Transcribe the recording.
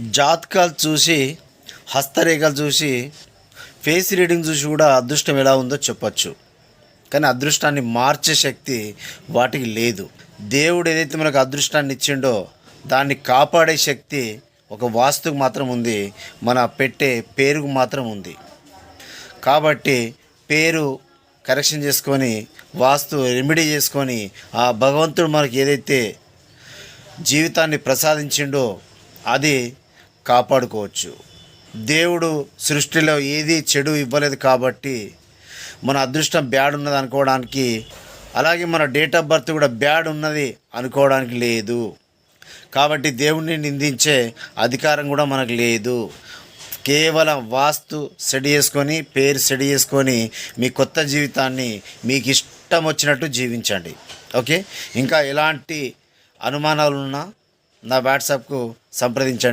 జాతకాలు చూసి, హస్తరేఖలు చూసి, ఫేస్ రీడింగ్ చూసి కూడా అదృష్టం ఎలా ఉందో చెప్పచ్చు. కానీ అదృష్టాన్ని మార్చే శక్తి వాటికి లేదు. దేవుడు ఏదైతే మనకు అదృష్టాన్ని ఇచ్చిండో దాన్ని కాపాడే శక్తి ఒక వాస్తుకు మాత్రం ఉంది, మన పెట్టే పేరుకు మాత్రం ఉంది. కాబట్టి పేరు కరెక్షన్ చేసుకొని, వాస్తు రెమెడీ చేసుకొని, ఆ భగవంతుడు మనకి ఏదైతే జీవితాన్ని ప్రసాదించిండో అది కాపాడుకోవచ్చు. దేవుడు సృష్టిలో ఏది చెడు ఇవ్వలేదు కాబట్టి మన అదృష్టం బ్యాడ్ ఉన్నది అనుకోవడానికి, అలాగే మన డేట్ ఆఫ్ బర్త్ కూడా బ్యాడ్ ఉన్నది అనుకోవడానికి లేదు. కాబట్టి దేవుణ్ణి నిందించే అధికారం కూడా మనకు లేదు. కేవలం వాస్తు సెట్ చేసుకొని, పేరు సెట్ చేసుకొని మీ కొత్త జీవితాన్ని మీకు ఇష్టం వచ్చినట్టు జీవించండి. ఓకే, ఇంకా ఎలాంటి అనుమానాలున్నా నా వాట్సాప్కు సంప్రదించండి.